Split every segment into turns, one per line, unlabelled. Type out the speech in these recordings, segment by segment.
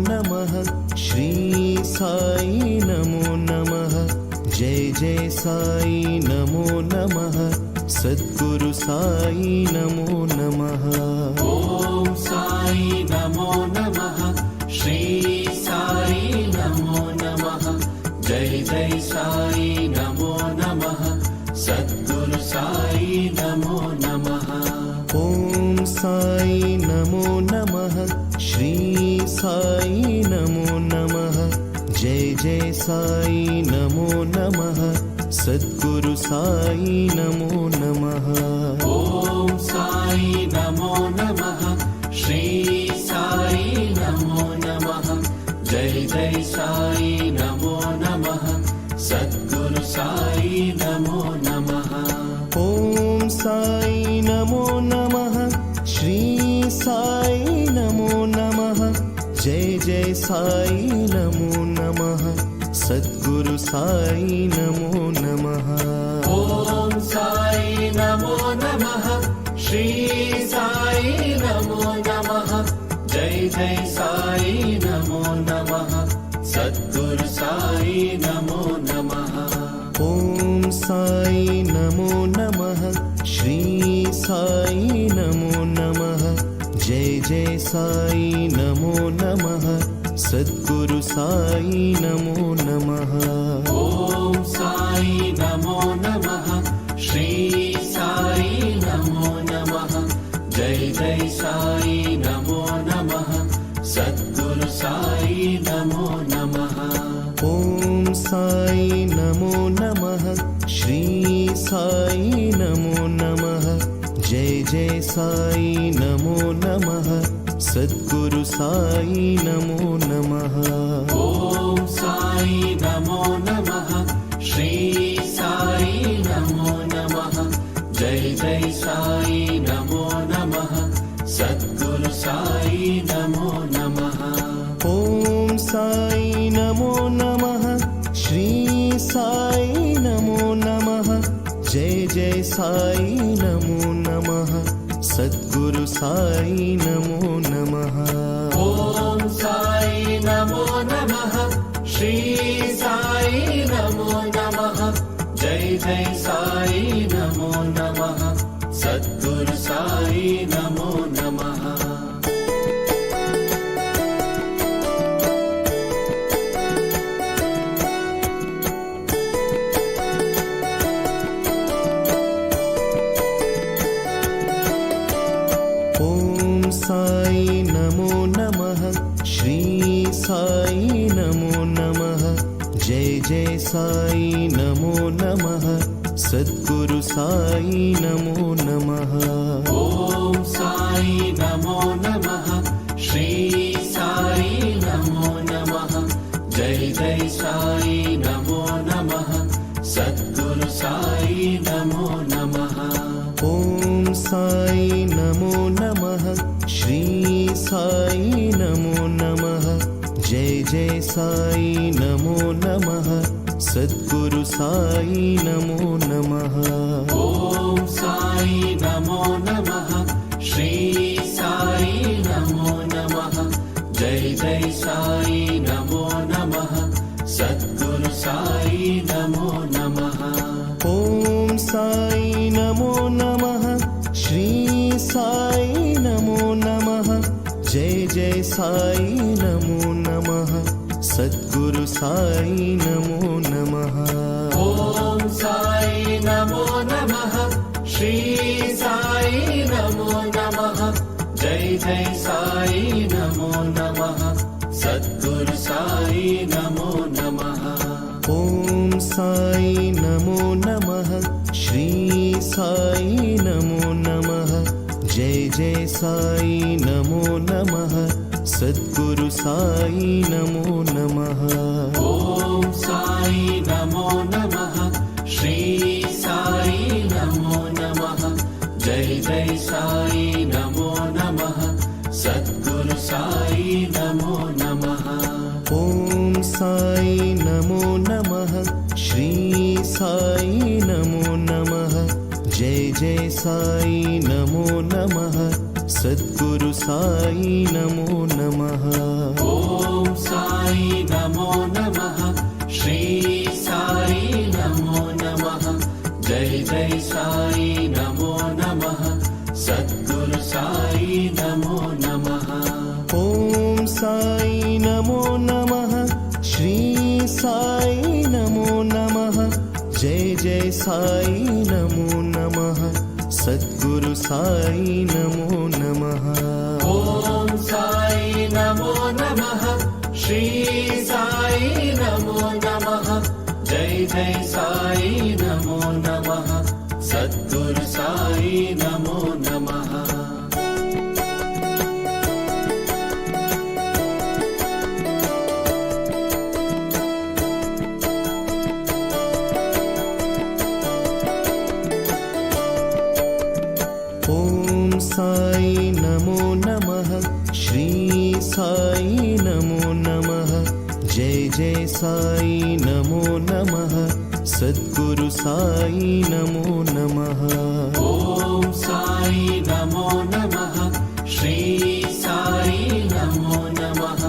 नमः श्री साई नमो नमः जय जय साई नमो नमः सद्गुरु साई नमो नमः
ओम साई नमो नमः श्री साई नमो नमः जय जय साई नमो नमः सद्गुरु साई नमो नमः
ओम साई नमो नमः श्री साई नमो नमः जय जय साई नमो नमः सद्गुरु साई नमो नमः
ओम साई नमो नमः श्री साई नमो नमः जय जय साई नमो नमः सद्गुरु साई नमो नमः
ओम साई नमो नमः श्री साई नमो नमः जय जय साई नमो नमः सद्गुरु साई नमो नमः
ओम साई नमो नमः श्री साई नमो नमः जय जय साई नमो नमः सद्गुरु साई नमो नमः
ओम साई नमो नमः श्री साई नमो नमः जय जय साई नमो नमः सद्गुरु साई नमो नमः
ओम साई नमो नमः श्री साई नमो नमः जय जय साई नमो नमः सद्गुरु साई नमो नमः
ओम साई नमो नमः श्री साई नमो नमः जय जय साई नमो नमः सद्गुरु साई नमो नमः
ओम साई नमो नमः श्री साई नमो नमः जय जय साई नमो नमः सद्गुरु साई नमो नमः
ओम साई नमो नमः श्री साई नमो नमः जय जय साई नमो नमः सद्गुरु साई नमो नमः
ओम साई नमो नमः श्री साई नमो नमः जय जय साई नमो नमः सद्गुरु साई नमो नमः
ओम साई नमो नमः श्री साई नमो नमः जय जय साई नमो नमः सद्गुरु साई नमो नमः
ओम साई नमो नमः श्री साई नमो नमः जय जय साई नमो नमः सद्गुरु साई नमो नमः
ओम साई नमो नमः श्री साई नमो नमः जय जय साई नमो नमः सद्गुरु साई नमो नमः
ओम साई नमो नमः श्री साई नमो नमः जय जय साई नमो नमः सद्गुरु साई नमो नमः
ओम साई नमो नमः श्री साई नमो नमः जय जय साई नमो नमः सद्गुरु साई नमो नमः
ओम साई नमो नमः श्री साई नमो नमः जय जय साई नमो नमः सद्गुरु साई नमो नमः
ओम साई नमो नमः श्री साई नमो नमः जय जय साई नमो नमः सद्गुरु साई नमो नमः
ओम साई नमो नमः श्री साई नमो नमः जय जय साई नमो नमः सद्गुरु साई नमो नमः
ओम साई नमो नमः श्री साई नमो नमः जय जय साई नमो नमः सद्गुरु साई नमो नमः
ओम
साई नमो नमः जय जय साई नमो नमः सद्गुरु साई नमो नमः
ॐ साई नमो नमः श्री साई नमो नमः जय जय साई नमो नमः सद्गुरु साई नमो नमः
ॐ साई नमो नमः श्री साई नमो नमः जय जय साई नमो नमः सद्गुरु साई नमो नमः
ॐ साई नमो नमः श्री साई नमो नमः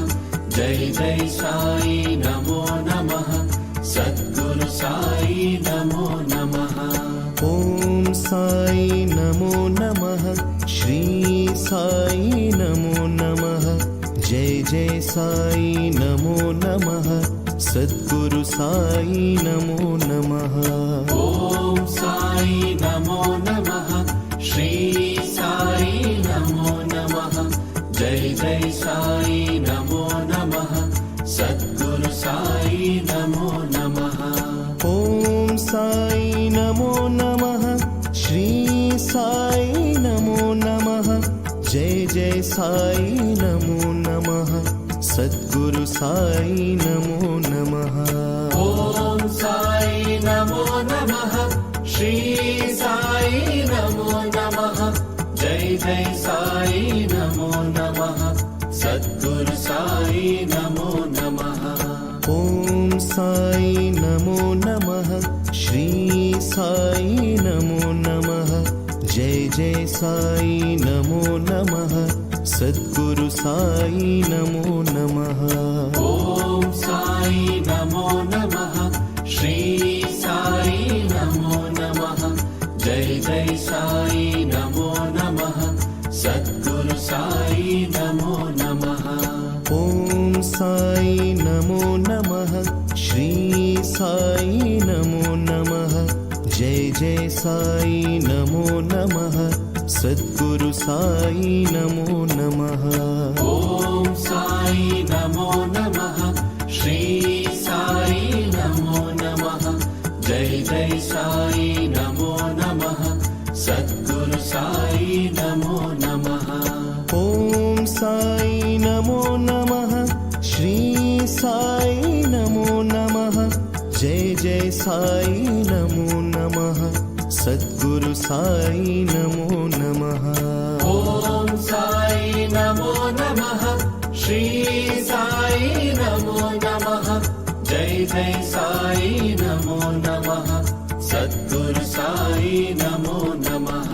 जय जय साई नमो नमः सद्गुरु साई नमो नमः
ॐ साई नमो नमः श्री साई नमो नमः जय जय साई नमो नमः सद्गुरु साई नमो नमः
ॐ साई नमो नमः श्री साई नमो नमः जय जय साई नमो नमः सद्गुरु साई नमो नमः
ॐ साई नमो नमः श्री साई नमो नमः जय जय साई नमो नमः सद्गुरु साई नमो नमः
ॐ साई नमो नमः श्री साई नमो नमः जय जय साई नमो नमः सद्गुरु साई नमो नमः
ॐ साई नमो नमः श्री साई नमो नमः जय जय साई नमो नमः सद्गुरु साई नमो नमः
ॐ साई नमो नमः श्री साई नमो नमः जय जय साई नमो नमः सद्गुरु साई नमो नमः
ॐ साई नमो नमः श्री साई नमो नमः जय जय साई नमो नमः सद्गुरु साई नमो नमः
ॐ साई नमो नमः श्री साई नमो नमः जय जय साई नमो नमः सद्गुरु साई नमो नमः
ॐ साई नमो नमः श्री साई नमो नमः जय जय साई नमो नमः सद्गुरु साई नमो नमः
ॐ साई नमो नमः श्री साई नमो नमः जय जय साई नमो नमः सद्गुरु साई नमो नमः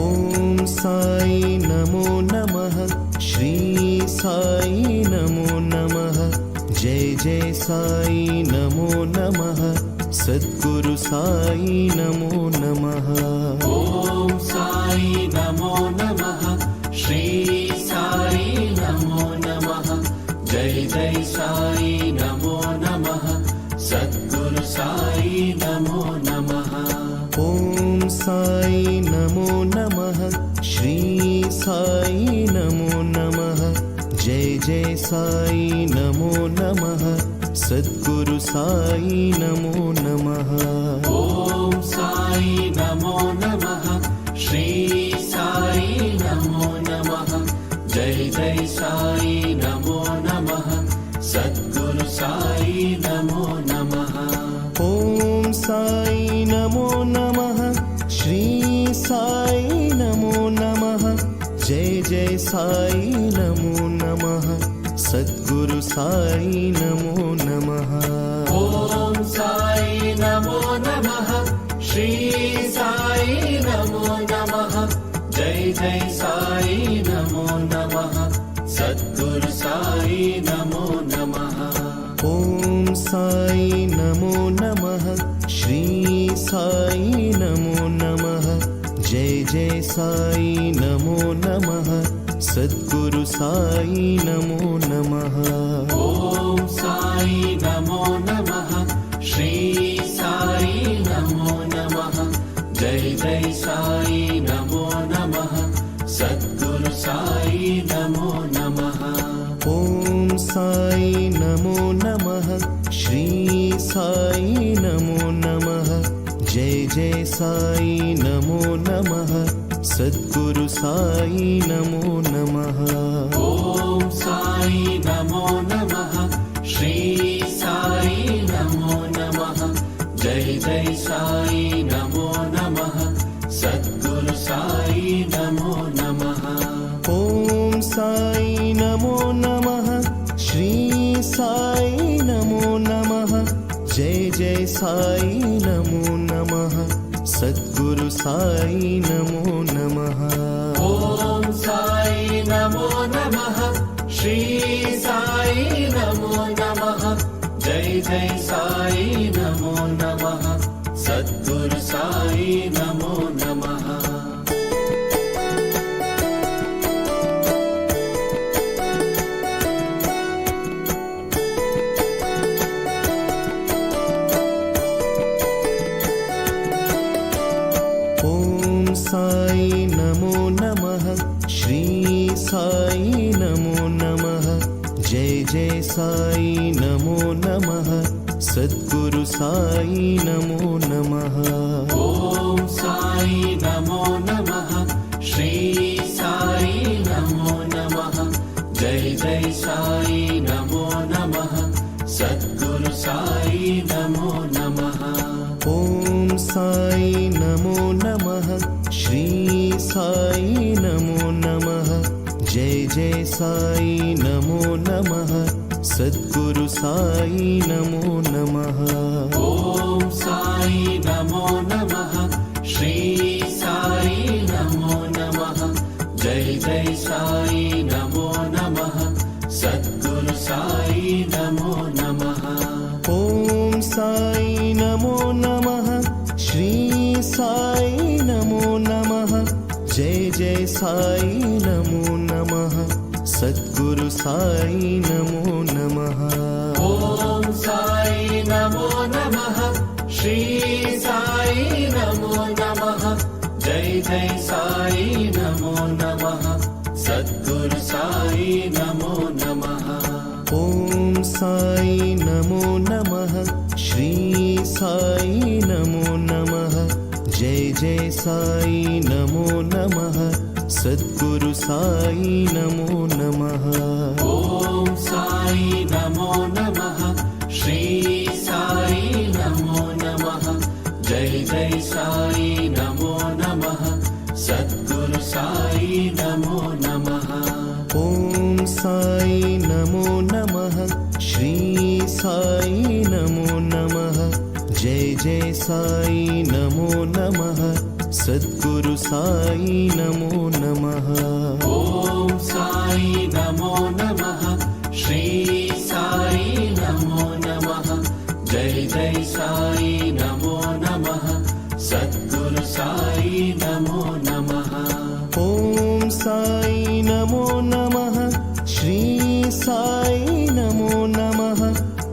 ॐ साई नमो नमः श्री साई नमो नमः जय जय साई नमो नमः सद्गुरु साई नमो नमः
ॐ साई नमो नमः श्री साई नमो नमः जय जय साई नमो नमः सद्गुरु साई नमो नमः
ॐ साई नमो नमः श्री साई नमो नमः जय जय साई नमो नमः सद्गुरु साई नमो नमः
ॐ साई नमो नमः श्री साई नमो नमः जय जय साई नमो नमः सद्गुरु साई नमो नमः
ॐ साई नमो नमः श्री साई नमो नमः जय जय साई नमो नमः सद्गुरु साई नमो नमः
ॐ साई नमो नमः श्री साई नमो नमः जय जय साई नमो नमः सद्गुरु साई नमो नमः
ॐ साई नमो नमः श्री साई नमो नमः जय जय साई नमो नमः सद्गुरु साई नमो नमः
ॐ साई नमो नमः श्री साई नमो नमः जय जय साई नमो नमः सद्गुरु साई नमो नमः
ॐ साई नमो नमः श्री साई नमो नमः जय जय साई नमो नमः सद्गुरु साई नमो नमः
ॐ साई नमो नमः श्री साई नमो नमः जय जय साई नमो नमः सद्गुरु साई नमो नमः
ॐ साई नमो नमः श्री साई नमो नमः जय जय साई नमो नमः सद्गुरु साई नमो नमः
ॐ साई नमो नमः श्री साई नमो नमः जय जय साई नमो नमः सद्गुरु साई नमो नमः
ॐ साई नमो नमः श्री साई नमो नमः जय जय साई नमो नमः सद्गुरु साई नमो नमः
ॐ साई नमो नमः श्री साई नमो नमः जय जय साई नमो नमः सद्गुरु साई नमो नमः
ॐ साई नमो नमः श्री साई नमो नमः जय जय साई नमो नमः सद्गुरु साई नमो नमः
ॐ साई नमो नमः श्री साई नमो नमः जय जय साई नमो नमः सद्गुरु साई नमो नमः
ॐ साई नमो नमः श्री साई नमो नमः जय जय साई नमो नमः सद्गुरु साई नमो नमः
ॐ साई नमो नमः श्री साई नमो नमः जय जय साई नमो नमः सद्गुरु साई नमो नमः
ॐ साई नमो नमः श्री साई नमो नमः जय जय साई नमो नमः सद्गुरु साई नमो नमः
ॐ साई नमो नमः श्री साई नमो नमः जय जय साई नमो नमः सद्गुरु साई नमो नमः
ॐ साई नमो नमः श्री साई नमो नमः जय जय साई नमो नमः सद्गुरु साई नमो नमः
ॐ साई नमो नमः श्री साई नमो नमः जय जय साई नमो नमः सद्गुरु साई नमो नमः
ॐ साई नमो नमः श्री साई नमो नमः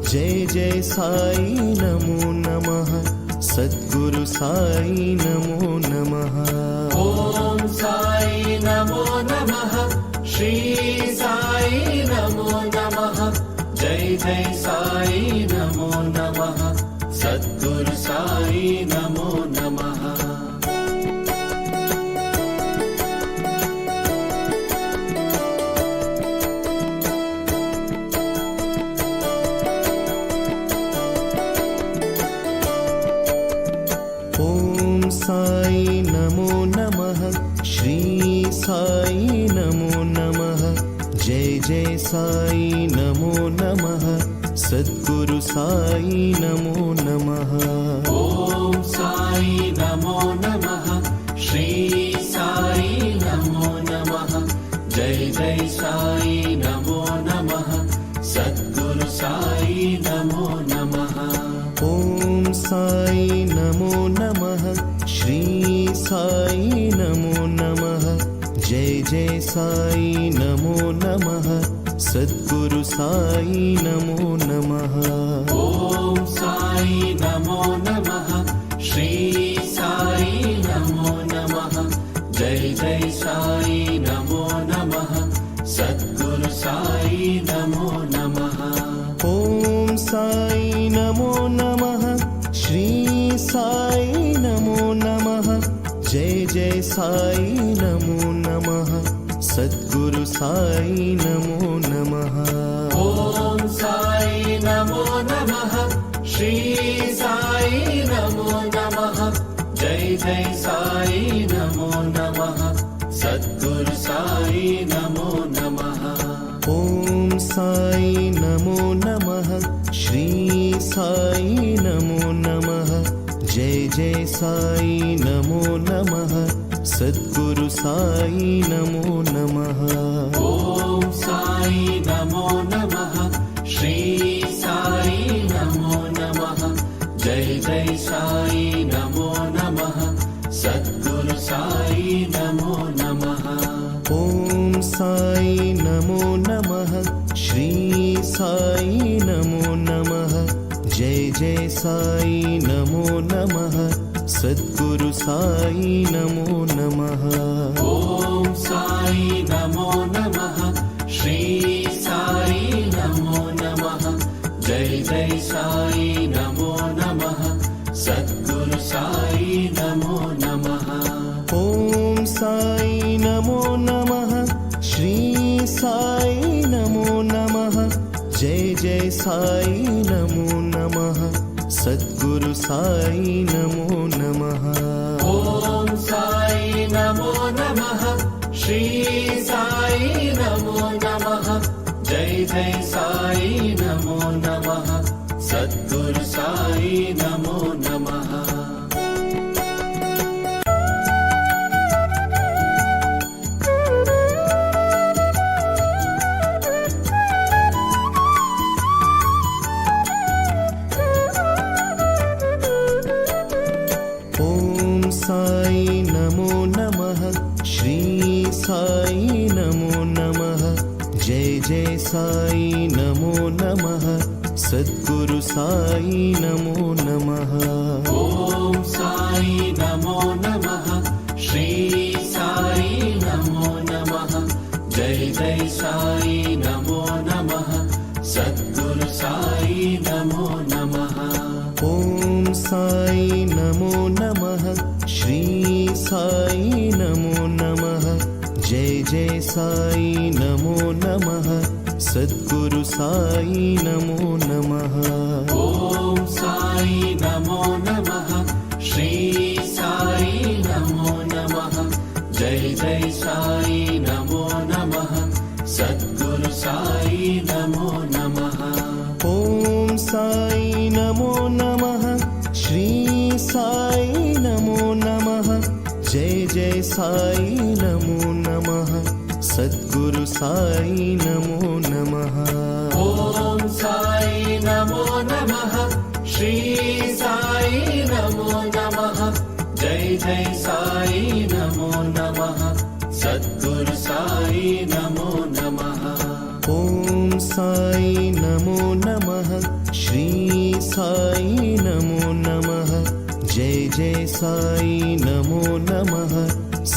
जय जय साई नमो नमः सद्गुरु साई नमो नमः
ॐ साई नमो नमः श्री साई नमो नमः जय जय साई नमो नमः सद्गुरु साई नमो नमः
ॐ साई नमो नमः श्री साई नमो नमः जय जय साई नमो नमः सद्गुरु साई नमो नमः
ॐ साई नमो नमः श्री साई नमो नमः जय जय साई नमो नमः सद्गुरु साई नमो नमः
साई नमो नमः सद्गुरु साई नमो नमः
ॐ साई नमो नमः श्री साई नमो नमः जय जय साई नमो नमः सद्गुरु साई नमो नमः
ॐ साई नमो नमः श्री साई नमो नमः जय जय साई नमो नमः सद्गुरु साई नमो नमः
ॐ साई नमो नमः श्री साई नमो नमः जय जय साई नमो नमः सद्गुरु साई नमो नमः
ॐ साई नमो नमः श्री साई नमो नमः जय जय साई नमो नमः सद्गुरु साई नमो नमः
ॐ साई नमो नमः श्री साई नमो नमः जय जय साई नमो नमः सद्गुरु साई नमो नमः
ॐ साई नमो नमः श्री साई नमो नमः जय जय साई नमो नमः सद्गुरु साई नमो नमः
ॐ साई नमो नमः श्री साई नमो नमः जय जय साई नमो नमः सद्गुरु साई नमो नमः
ॐ साई नमो नमः श्री साई नमो नमः जय जय साई नमो नमः सद्गुरु साई नमो नमः
ॐ साई नमो नमः श्री साई नमो नमः जय जय साई नमो नमः सद्गुरु साई नमो नमः
ॐ साई नमो नमः श्री साई नमो नमः जय जय साई नमो नमः सद्गुरु साई नमो नमः
ॐ साई नमो नमः श्री साई नमो नमः जय जय साई नमो नमः सद्गुरु साई नमो नमः
ॐ साई नमो नमः श्री साई नमो नमः जय जय साई नमो नमः सद्गुरु साई नमो नमः
ॐ साई नमो नमः श्री साई नमो नमः जय जय साई नमो नमः सद्गुरु साई नमो नमः
ॐ साई नमो नमः श्री साई नमो नमः जय जय साई नमो नमः सद्गुरु साई नमो नमः
ॐ साई नमो नमः श्री साई नमो नमः जय जय साई नमो नमः सद्गुरु साई नमो नमः
ॐ साई नमो नमः श्री साई नमो नमः जय जय साई नमो नमः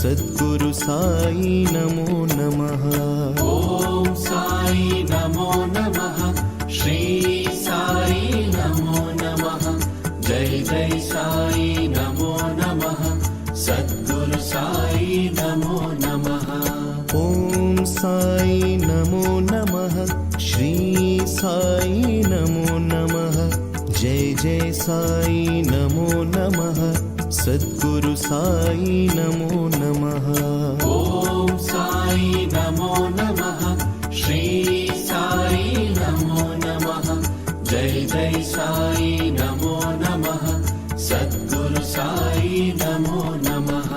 सद्गुरु साई नमो नमः
ॐ साई नमो नमः श्री साई नमो नमः जय जय साई नमो नमः सद्गुरु साई नमो नमः
ॐ साई नमो नमः श्री साई नमो नमः जय जय साई नमो नमः सद्गुरु साई नमो नमः
ॐ साई नमो नमः श्री साई नमो नमः जय जय साई नमो नमः सद्गुरु साई नमो नमः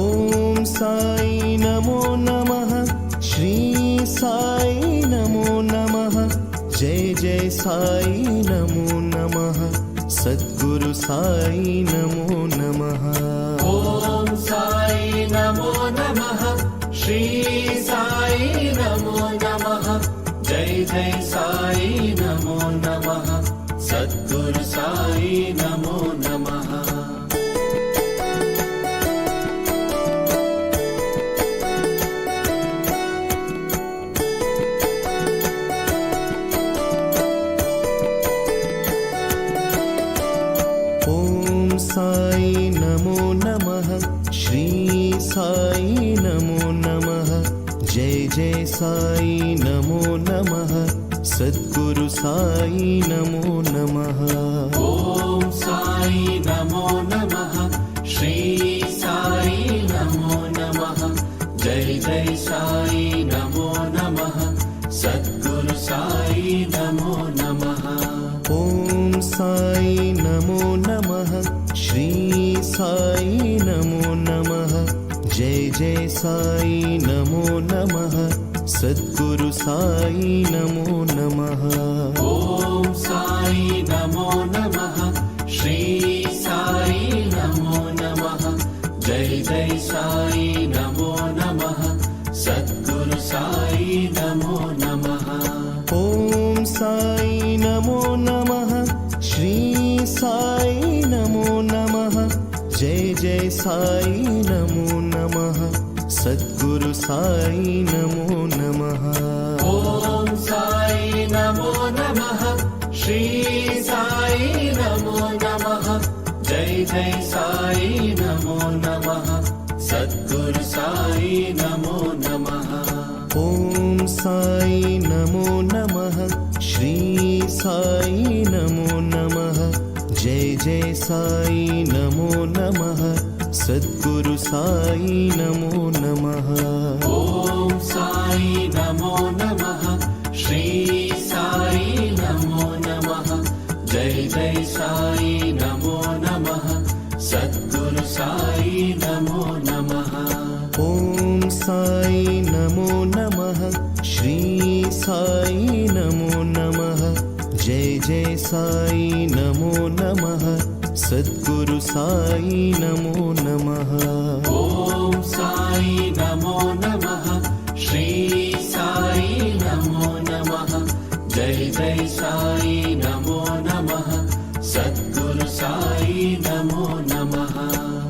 ॐ साई नमो नमः श्री साई नमो नमः जय जय साई नमो नमः सद्गुरु साई नमो नमः
ॐ साई नमो नमः श्री नमः जय जय साई नमो नमः सद्गुरु साई नमो नमः
ॐ साई नमो नमः श्री साई नमो नमः जय जय साई नमो नमः सद्गुरु साई नमो नमः
ॐ साई नमो नमः श्री साई नमो नमः जय जय साई नमो नमः सद्गुरु साई नमो नमः
ॐ साई नमो नमः श्री साई नमो नमः जय जय साई नमो नमः सद्गुरु साई नमो नमः
ॐ साई नमो नमः श्री साई नमो नमः जय जय साई नमो नमः सद्गुरु साई नमो नमः
ॐ साई नमो नमः श्री साई नमो नमः जय जय साई नमो नमः सद्गुरु साई नमो नमः
ॐ साई नमो नमः श्री साई नमो नमः जय जय साई नमो नमः सद्गुरु साई नमो नमः
ॐ साई नमो नमः श्री साई नमो नमः जय जय साई नमो नमः सद्गुरु साई नमो नमः
ॐ साई नमो नमः श्री साई नमो नमः जय जय साई नमो नमः सद्गुरु साई नमो नमः
ॐ साई नमो नमः श्री साई नमो नमः जय जय साई नमो नमः सद्गुरु साई नमो नमः
ॐ साई नमो नमः श्री साई नमो नमः जय जय साई नमो नमः सद्गुरु साई नमो नमः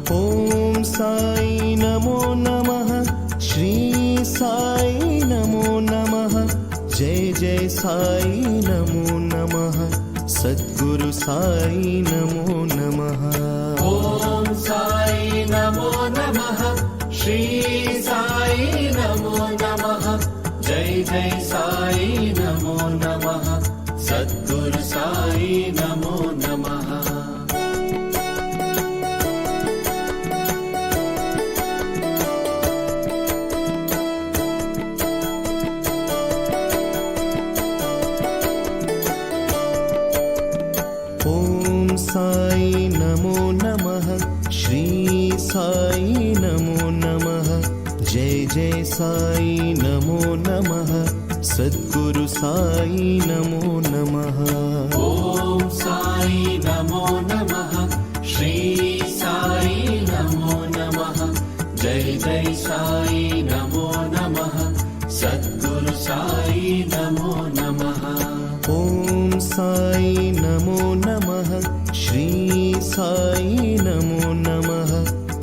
ॐ साई नमो नमः श्री साई नमो नमः जय जय साई नमो नमः सद्गुरु साई नमो नमः
ॐ साई नमो नमः श्री साई नमो नमः जय जय साई नमो नमः सद्गुरु साई नमो नमः
ॐ साई नमो नमः श्री साई नमो नमः जय जय साई नमो नमः सद्गुरु साई नमो नमः
ॐ साई नमो नमः श्री साई नमो नमः जय जय साई नमो नमः सद्गुरु साई नमो नमः
ॐ साई नमो नमः श्री साई नमो नमः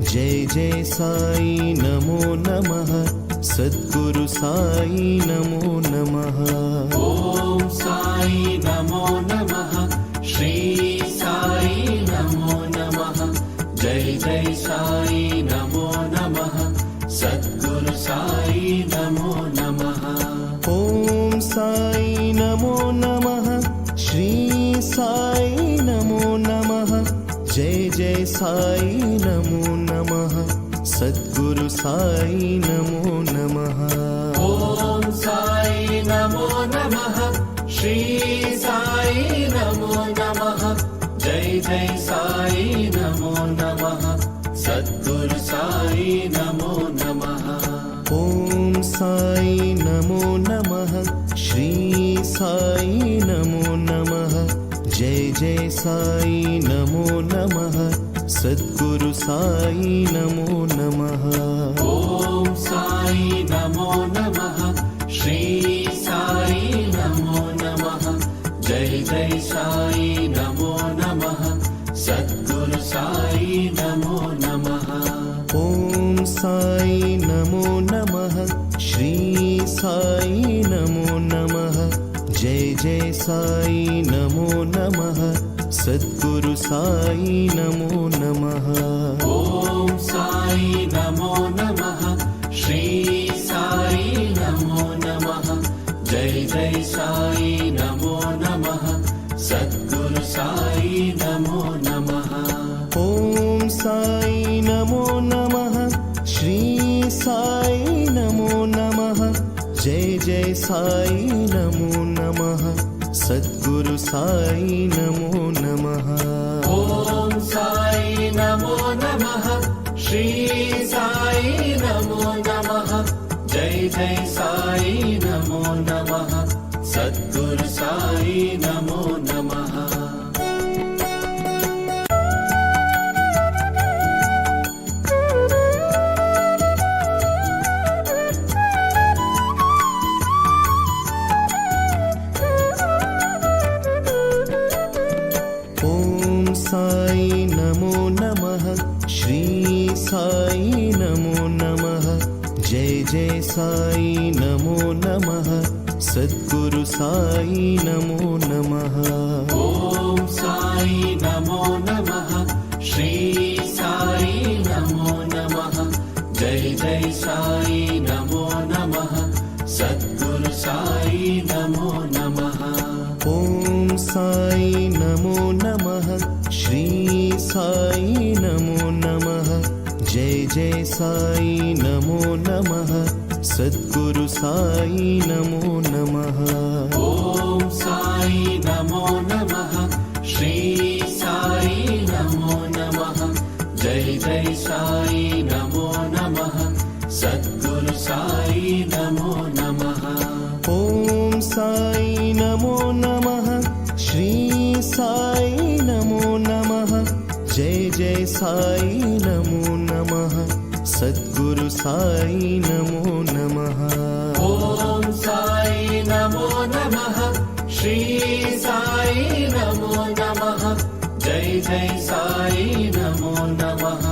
जय जय साई नमो नमः सद्गुरु साई नमो नमः
ॐ साई नमो नमः श्री साई नमो नमः जय जय साई नमो नमः सद्गुरु साई नमो नमः
ॐ साई नमो नमः श्री साई नमो नमः जय जय साई नमो नमः सद्गुरु साई नमो नमः
ॐ साई नमो नमः श्री साई नमो नमः जय जय साई नमो नमः सद्गुरु साई नमो नमः
ॐ साई नमो नमः श्री साई नमो नमः जय जय साई नमो नमः सद्गुरु साई नमो नमः
ॐ साई नमो नमः श्री जय जय साई नमो नमः सद्गुरु साई नमो नमः
ॐ साई नमो नमः श्री साई नमो नमः जय जय साई नमो नमः सद्गुरु साई नमो नमः
ॐ साई नमो नमः श्री साई नमो नमः जय जय साई नमो नमः सद्गुरु साई नमो नमः
ॐ साई नमो नमः श्री साई नमो नमः जय जय साई नमो नमः सद्गुरु साई नमो नमः
ॐ साई नमो नमः श्री साई नमो नमः जय जय साई नमो नमः सद्गुरु साई नमो नमः
ॐ साई नमो नमः श्री साई नमो नमः जय जय साई नमो नमः सद्गुरु साई नमो नमः
ॐ साई नमो नमः श्री साई नमो नमः जय जय साई नमो नमः सद्गुरु साई नमो नमः
ॐ साई नमो नमः श्री साई नमो नमः जय जय साई नमो नमः सद्गुरु साई नमो नमः
ॐ साई नमो नमः श्री साई नमो नमः जय जय साई नमो नमः सद्गुरु साई नमो नमः
ॐ साई नमो नमः श्री साई नमो नमः जय जय साई नमो नमः सद्गुरु साई नमो नमः
ॐ साई नमो नमः श्री साई नमो नमः जय जय साई नमो नमः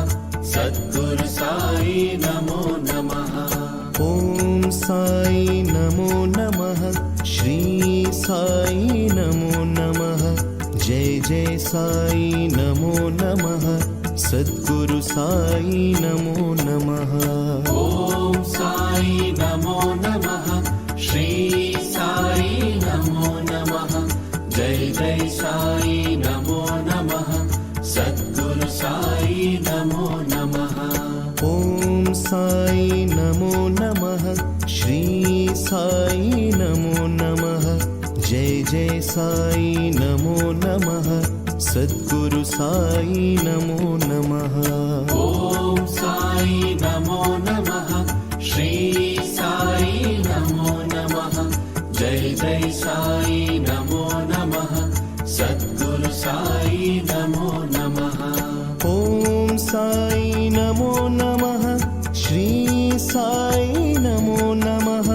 सद्गुरु साई नमो नमः
ॐ साई नमो नमः श्री साई नमो नमः जय जय साई नमो नमः सद्गुरु साई नमो नमः
ॐ साई नमो नमः श्री साई नमो नमः जय जय साई नमो नमः सद्गुरु साई नमो नमः
ॐ साई नमो नमः श्री साई नमो नमः जय जय साई नमो नमः सद्गुरु साई नमो नमः
ॐ साई नमो नमः श्री साई नमो नमः जय जय साई नमो नमः सद्गुरु साई नमो नमः
ॐ साई नमो नमः श्री साई नमो नमः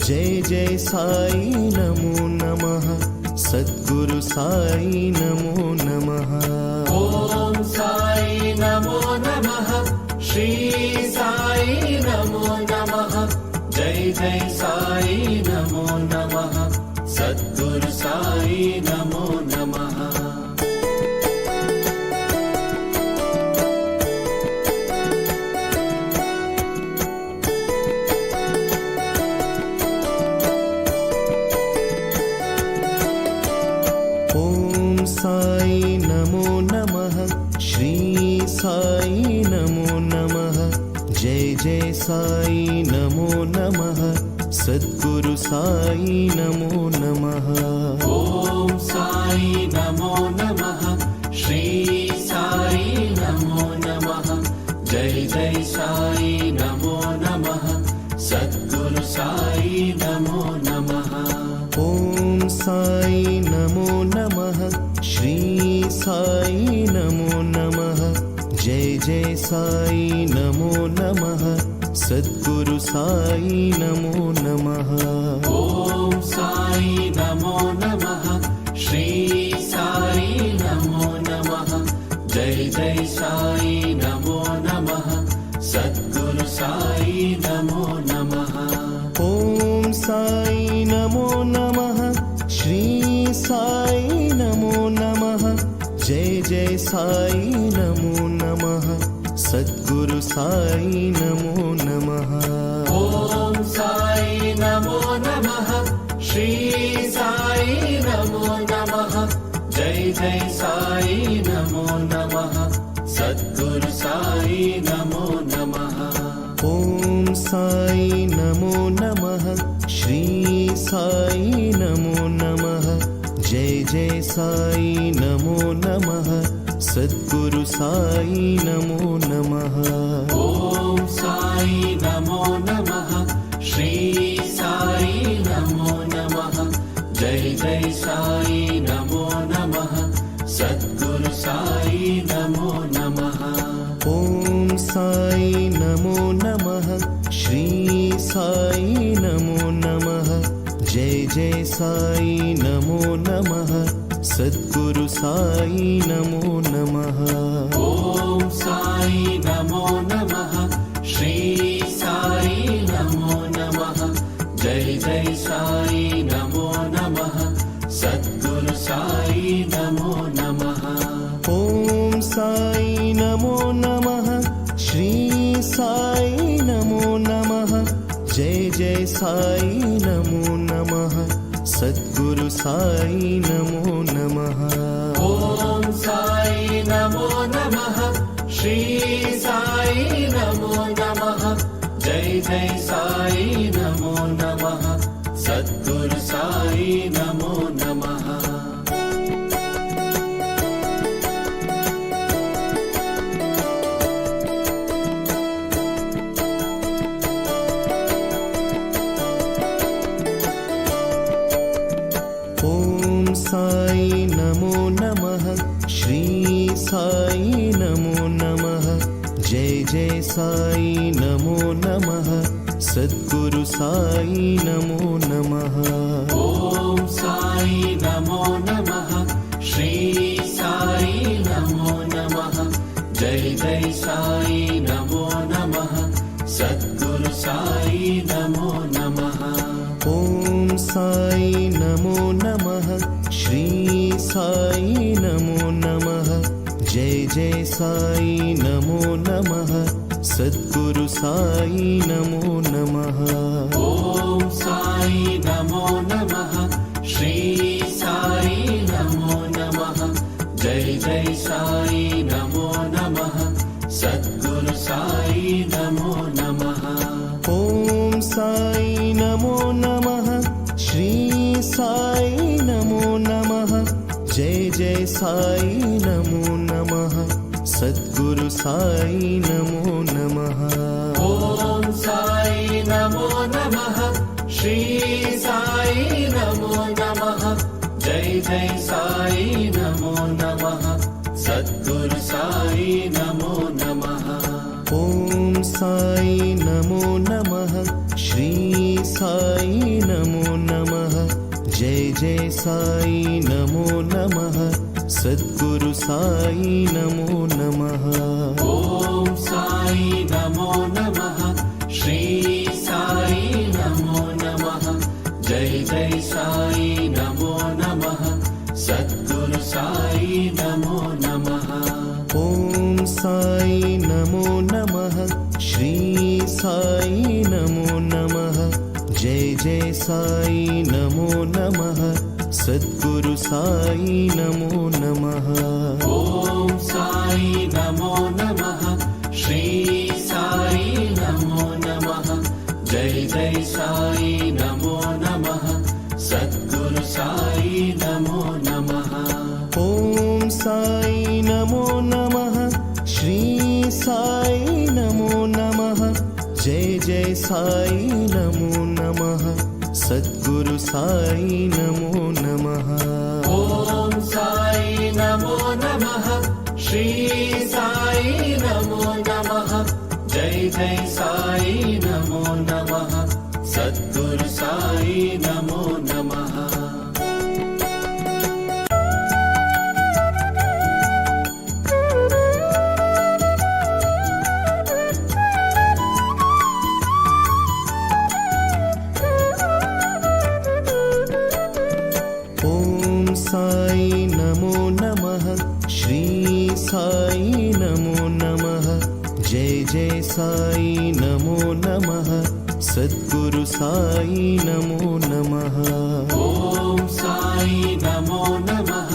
जय जय साई नमो नमः सद्गुरु साई नमो नमः
ॐ साई नमो नमः श्री साई नमो नमः जय जय साई नमो नमः सद्गुरु साई नमो नमः
ॐ साई नमो नमः श्री साई नमो नमः जय जय साई नमो नमः सद्गुरु साई नमो नमः
ॐ साई नमो नमः श्री साई नमो नमः जय जय साई नमो नमः सद्गुरु साई नमो नमः
ॐ साई नमो नमः श्री साई नमो नमः जय जय साई नमो नमः सद्गुरु साई नमो नमः
ॐ साई नमो नमः श्री
साई नमो नमः। जय जय साई नमो नमः। सद्गुरु साई नमो नमः।
ॐ साई नमो नमः। श्री साई नमो नमः। जय जय साई नमो नमः। सद्गुरु साई नमो नमः।
ॐ साई नमो नमः। श्री साई नमो नमः। जय जय साई नमो नमः। सद्गुरु साई नमो नमः।
ॐ साई नमो नमः। श्री साई नमो नमः। जय जय साई नमो नमः। सद्गुरु साई नमो नमः।
ॐ साई नमो नमः। श्री साई नमो नमः। जय जय साई नमो नमः। सद्गुरु साई नमो नमः।
ॐ साई नमो नमः। श्री साई नमो नमः। जय जय साई नमो नमः। सद्गुरु साई नमो नमः।
ॐ साई नमो नमः। श्री साई नमो नमः। जय जय साई नमो नमः। सद्गुरु साई नमो नमः।
ॐ साई नमो नमः। श्री साई नमो नमः। जय जय साई नमो नमः। सद्गुरु साई नमो नमः।
ॐ साई नमो नमः। श्री साई नमो नमः। जय जय साई नमो नमः। सद्गुरु साई नमो नमः।
ॐ साई नमो नमः। श्री साई नमो नमः। जय जय साई नमो नमः। सद्गुरु साई नमो नमः।
ॐ साई नमो नमः। श्री साई नमो नमः। जय जय साई नमो नमः। सद्गुरु साई नमो नमः।
ॐ साई नमो नमः। श्री साई नमो नमः। जय जय साई नमो नमः। सद्गुरु साई नमो नमः।
ॐ साई नमो नमः। श्री साई नमो नमः। जय जय साई नमो नमः। सद्गुरु साई नमो नमः।
ॐ साई नमो नमः। श्री साई नमो नमः। जय जय साई नमो नमः। सद्गुरु साई नमो नमः।
ॐ साई नमो नमः। श्री साई नमो नमः। जय जय साई नमो नमः। सद्गुरु साई नमो नमः।
ॐ साई नमो नमः। श्री साई नमो नमः। जय जय साई नमो नमः। सद्गुरु साई नमो नमः।
ॐ साई नमो नमः। श्री साई नमो नमः। जय जय साई नमो नमः। सद्गुरु साई नमो नमः।
ॐ साई नमो नमः। श्री साई नमो नमः। जय जय साई नमो नमः। सद्गुरु साई नमो नमः।
ॐ साई नमो नमः। श्री साई नमो नमः। जय जय साई नमो नमः। सद्गुरु साई नमो नमः।
ॐ साई नमो नमः। श्री साई नमो नमः। जय जय साई नमो नमः। सद्गुरु साई नमो नमः।
साई नमो नमः श्री साई नमो नमः जय जय साई नमो नमः सद्गुरु साई नमो नमः
ॐ साई नमो नमः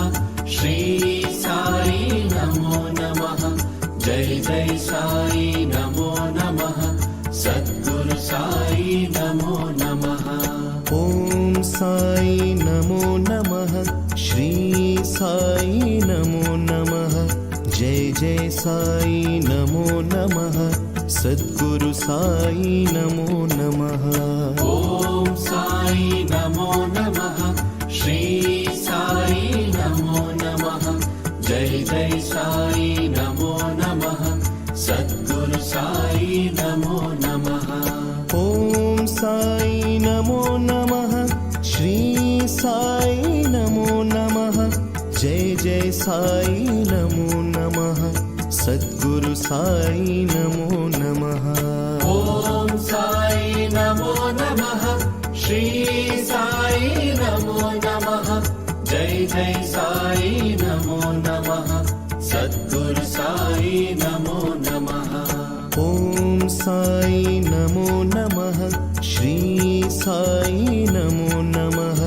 श्री साई नमो नमः जय जय साई नमो नमः सद्गुरु साई नमो नमः
ॐ साई नमो नमः श्री साई नमो नमः जय जय साई नमो नमः सद्गुरु साई नमो नमः
ॐ साई नमो नमः श्री साई नमो नमः जय जय साई नमो नमः सद्गुरु साई नमो नमः
ॐ साई नमो नमः श्री साई नमो नमः जय जय साई नमो नमः सद्गुरु साई नमो नमः
ॐ साई नमो नमः श्री साई नमो नमः जय जय साई नमो नमः सद्गुरु साई नमो नमः
ॐ साई नमो नमः श्री साई नमो नमः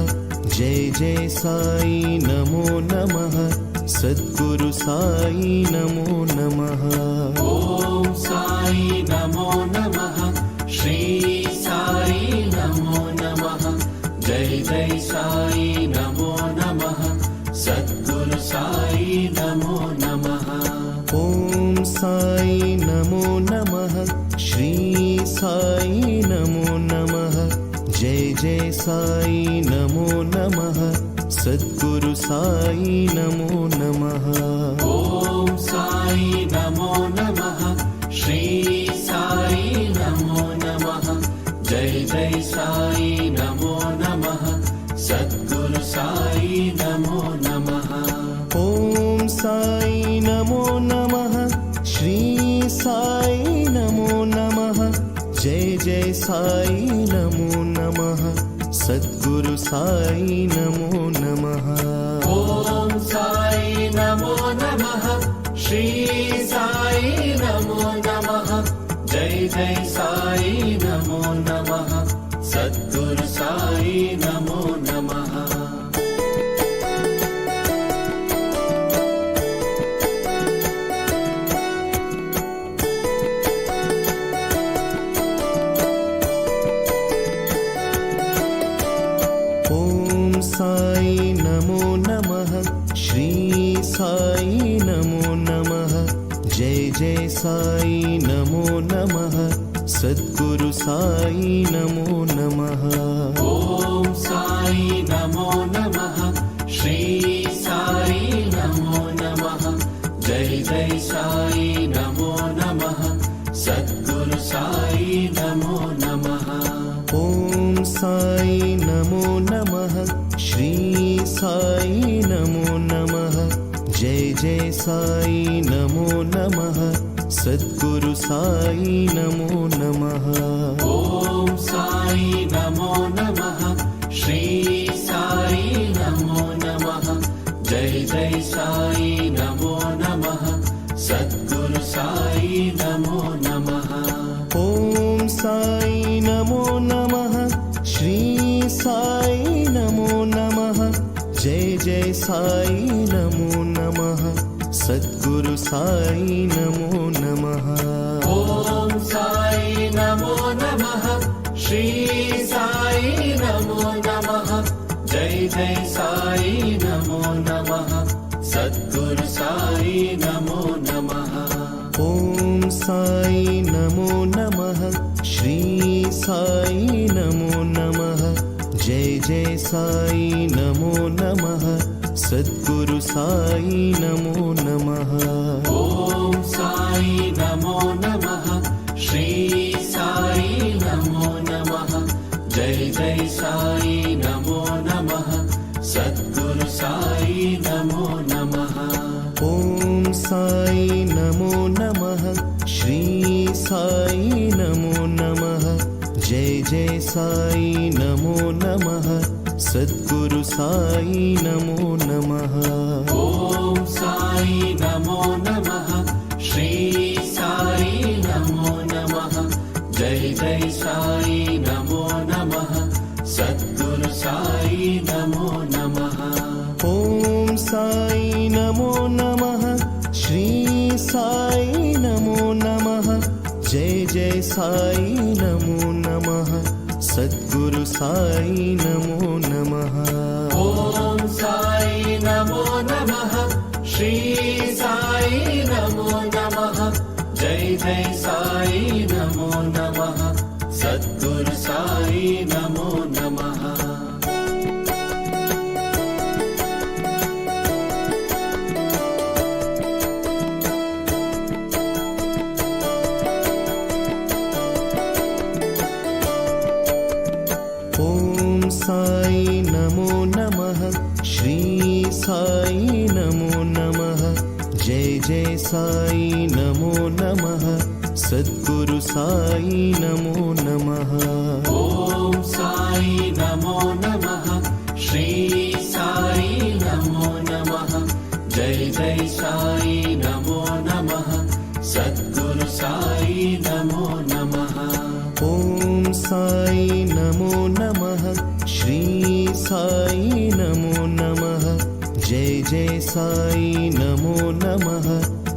जय जय साई नमो नमः सद्गुरु साई नमो नमः
ॐ साई नमो नमः श्री साई नमो नमः जय जय साई नमो नमः सद्गुरु साई नमो नमः
ॐ साई नमो नमः श्री साई नमो नमः जय जय साई नमो नमः सद्गुरु साई नमो नमः
ॐ साई नमो नमः श्री साई नमो नमः जय जय साई नमो नमः सद्गुरु साई नमो नमः
ॐ साई नमो नमः श्री साई नमो नमः जय जय साई नमो नमः सद्गुरु साई नमो नमः
ॐ साई नमो नमः श्री साई नमो नमः जय जय साई नमो नमः सद्गुरु साई नमो नमः
ॐ साई नमो नमः श्री साई नमो नमः जय जय साई नमो नमः सद्गुरु साई नमो नमः
ॐ साई नमो नमः श्री साई नमो नमः जय जय साई नमो नमः सद्गुरु साई नमो नमः
ॐ साई नमो नमः श्री साई नमो नमः जय जय साई नमो नमः सद्गुरु साई नमो नमः
ॐ साई नमो नमः श्री साई नमो नमः जय जय साई नमो नमः सद्गुरु साई नमो नमः
ॐ साई नमो नमः श्री साई नमो नमः जय जय साई नमो नमः सद्गुरु साई नमो नमः
ॐ साई नमो नमः श्री साई नमो नमः जय जय साई नमो नमः सद्गुरु साई नमो नमः
ॐ साई नमो नमः श्री साई नमो नमः जय जय साई नमो नमः सद्गुरु साई नमो नमः
ॐ साई नमो नमः श्री साई नमो नमः जय जय साई नमो नमः सद्गुरु साई नमो नमः
ॐ साई नमो नमः श्री साई नमो नमः जय जय साई नमो नमः సద్గురు సాయి నమో నమః
ఓం సాయి నమో నమః శ్రీ సాయి నమో నమః జై జై సాయి నమో నమః సద్గురు సాయి నమో నమః
ఓం సాయి నమో నమః శ్రీ సాయి నమో నమః జై జై సాయి నమో నమః సద్గురు సాయి నమో నమః
ఓం సాయి నమో నమః శ్రీ సాయి నమో నమః జై జై సాయి నమో నమః సద్గురు సాయి నమో నమః
ఓం సాయి నమో నమః శ్రీ సాయి నమో నమః జై జై సాయి నమో నమః సద్గురు సాయి నమో నమః
ఓం సాయి నమో నమః శ్రీ సాయి నమో నమః జై జై సాయి నమో నమః సద్గురు సాయి నమో నమః
ఓం సాయి నమో నమః శ్రీ సాయి నమో నమః జై జై సాయి నమో నమః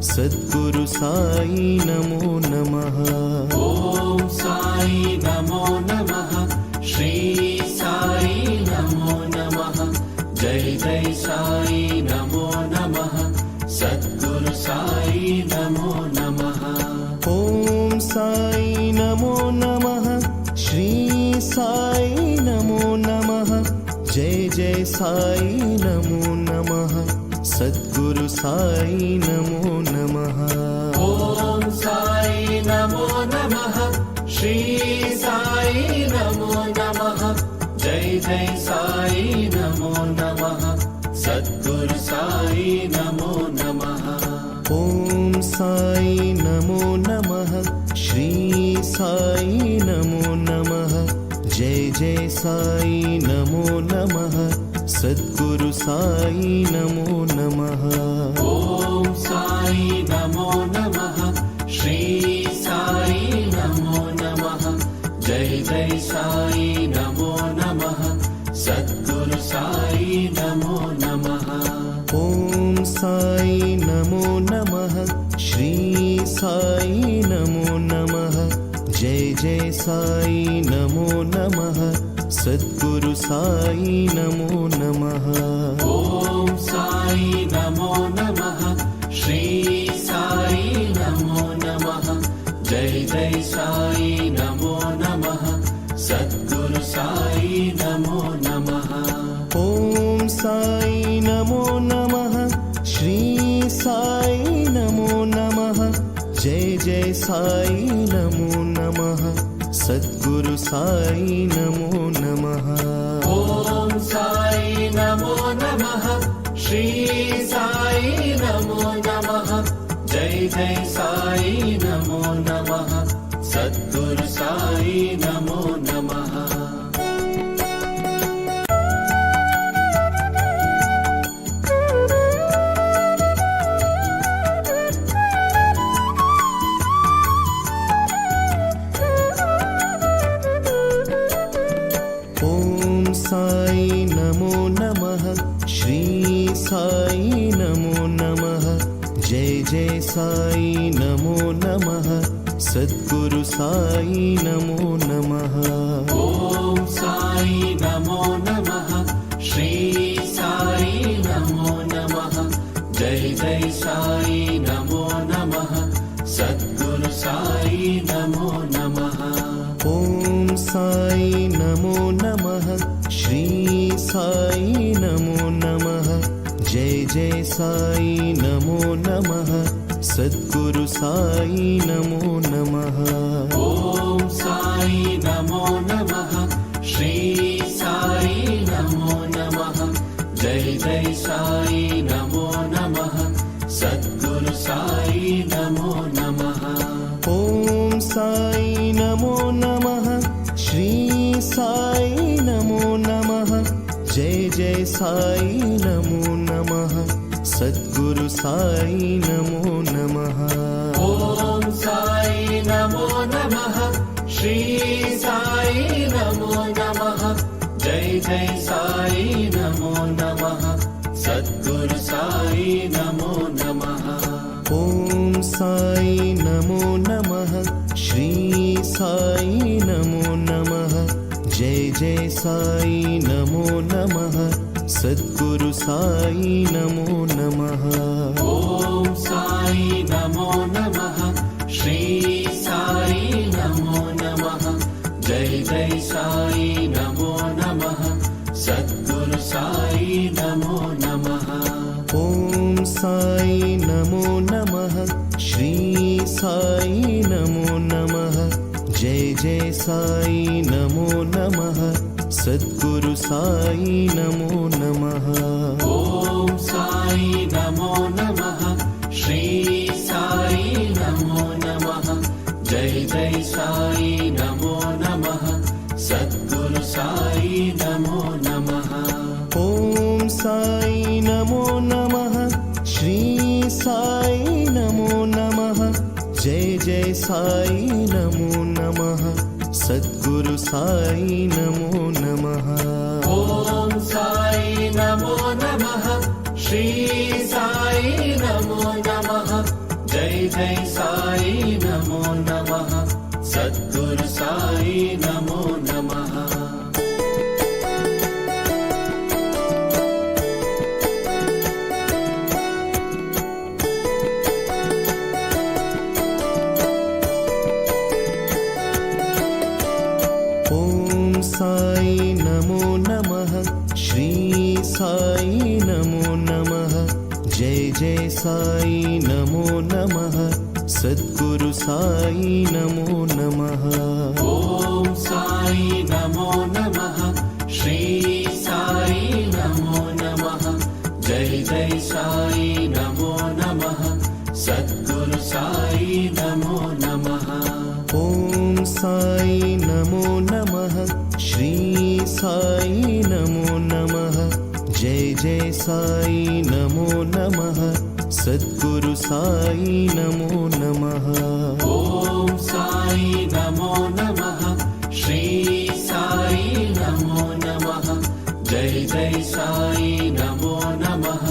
సద్గురు సాయి నమో నమః
ఓం సాయి నమో నమః శ్రీ సాయి నమో నమః జై జై సాయి నమో నమః సద్గురు సాయి నమో నమః
ఓం సాయి నమో నమః శ్రీ సాయి నమో నమః జై జై సాయి నమో నమః సద్గురు సాయి నమో నమః
ఓం సాయి నమో నమః శ్రీ సాయి నమో నమః జై జై సాయి నమో నమః సద్గురు సాయి నమో నమః
ఓం సాయి నమో నమః శ్రీ సాయి నమో నమః జై జై సాయి నమో నమః సద్గురు సాయి నమో నమః
ఓం సాయి నమో నమః శ్రీ సాయి నమో నమః జై జై సాయి నమో నమః సద్గురు సాయి నమో నమః
ఓం సాయి నమో నమః శ్రీ సాయి నమో నమః జై జై సాయి నమో నమః సద్గురు సాయి నమో నమః
ఓం సాయి నమో నమః శ్రీ సాయి నమో నమః జై జై సాయి నమో నమః సద్గురు సాయి నమో నమః
ఓం సాయి నమో నమః శ్రీ సాయి నమో నమః జై జై సాయి నమో నమః సద్గురు సాయి నమో నమః
ఓం సాయి నమో నమః శ్రీ సాయి నమో నమః జై జై సాయి నమో నమః సద్గురు సాయి నమో నమః
ఓం సాయి నమో నమః శ్రీ సాయి నమో నమః జై జై సాయి నమో నమః సద్గురు సాయి నమో నమః
ఓం సాయి నమో నమః శ్రీ సాయి నమో నమః జై జై సాయి నమో నమః సద్గురు సాయి నమో నమః
ఓం సాయి నమో నమః శ్రీ సాయి నమో నమః జై జై సాయి నమో నమః సద్గురు సాయి నమో నమః
ఓం సాయి నమో నమః శ్రీ సాయి నమో నమః జై జై సాయి నమో నమః సద్గురు సాయి నమో నమః
ఓం సాయి నమో నమః శ్రీ సాయి నమో నమః जय साई नमो नमः सद्गुरु साई नमो नमः
ॐ साई नमो नमः श्री साई नमो नमः जय जय साई नमो नमः सद्गुरु साई नमो नमः
ॐ साई नमो नमः श्री साई नमो नमः जय जय साई नमो नमः सद्गुरु साई नमो नमः
ॐ साई नमो नमः श्री साई नमो नमः जय जय साई नमो नमः सद्गुरु साई नमो नमः
ॐ साई नमो नमः श्री साई नमो नमः जय जय साई नमो नमः सद्गुरु साई नमो नमः
ॐ साई नमो नमः श्री साई नमो नमः जय जय साई नमो नमः सद्गुरु साई नमो नमः
ॐ साई नमो नमः श्री साई नमो नमः जय जय साई नमो नमः सद्गुरु साई नमो नमः
ॐ साई नमो नमः श्री साई नमो नमः जय जय साई नमो नमः सद्गुरु साई नमो नमः
ॐ साई नमो नमः श्री साई नमो नमः जय जय साई नमो नमः सद्गुरु साई नमो नमः
ॐ साई नमो नमः श्री साई नमो नमः जय जय साई नमो नमः सद्गुरु साई नमो नमः
ॐ साई नमो नमः श्री साई नमो नमः जय जय साई नमो नमः सद्गुरु साई नमो नमः
ॐ साई नमो नमः श्री साई नमो नमः जय जय साई नमो नमः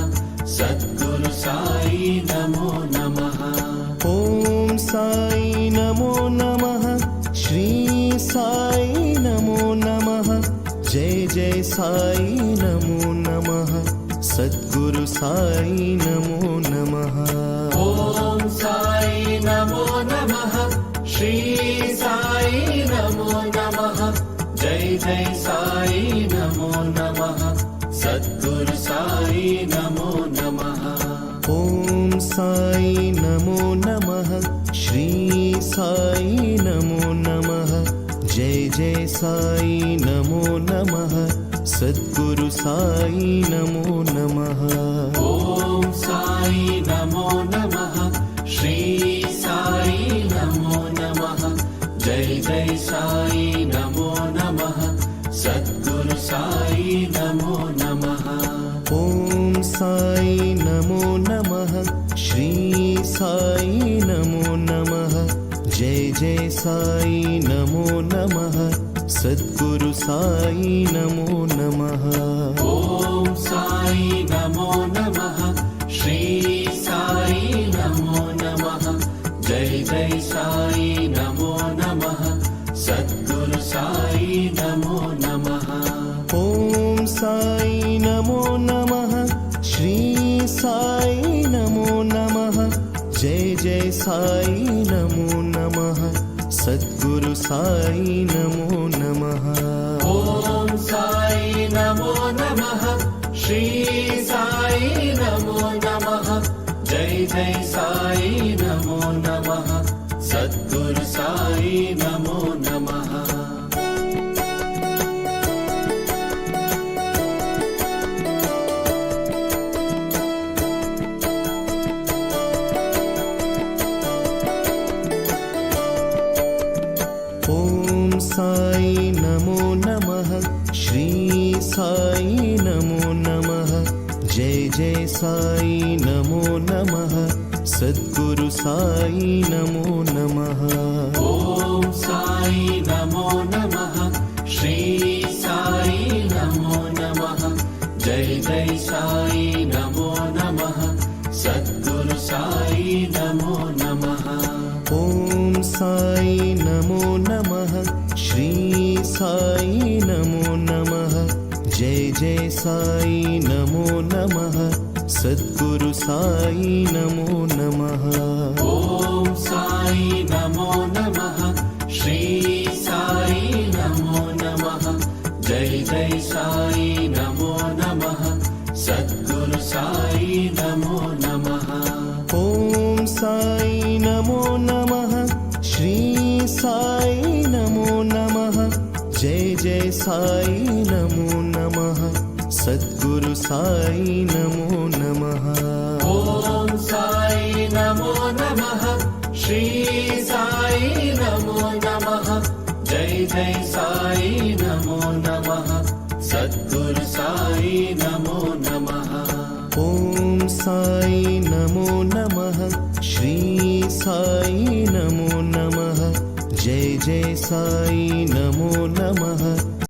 सद्गुरु साई नमो नमः
ॐ साई नमो नमः श्री साई नमो नमः जय जय साई नमो नमः सद्गुरु साई नमो नमः
ॐ साई नमो नमः श्री साई नमो नमः जय जय साई नमो नमः सद्गुरु साई नमो नमः
ॐ साई नमो नमः श्री साई नमो नमः जय जय साई नमो नमः सद्गुरु साई नमो नमः
ॐ साई नमो नमः श्री साई नमो नमः जय जय साई नमो नमः सद्गुरु साई नमो नमः
ॐ साई नमो नमः श्री साई नमो नमः जय जय साई नमो नमः सद्गुरु साई नमो नमः
ॐ साई नमो नमः श्री साई नमो नमः जय जय साई नमो नमः सद्गुरु साई नमो नमः
ॐ साई नमो नमः श्री साई नमो नमः जय जय साई नमो नमः सद्गुरु साई नमो नमः
ॐ साई नमो नमः श्री साई नमो नमः जय जय साई नमो नमः सद्गुरु साई नमो नमः
ॐ साई नमो नमः श्री साई नमो साई नमो नमः सद्गुरु साई नमो नमः
ॐ साई नमो नमः श्री साई नमो नमः जय जय साई नमो नमः सद्गुरु साई नमो नमः
ॐ साई नमो नमः श्री साई नमो नमः जय जय साई नमो नमः सद्गुरु साई नमो नमः
ॐ साई नमो नमः श्री साई नमो नमः जय जय साई नमो नमः सद्गुरु साई नमो नमः
ॐ साई नमो नमः श्री साई नमो नमः जय जय साई नमो नमः सद्गुरु साई नमो नमः
ॐ साई नमो नमः श्री साई नमो नमः जय जय साई नमो नमः सद्गुरु साई नमो नमः
ॐ साई नमो नमः श्री साई नमो नमः जय जय साई नमो नमः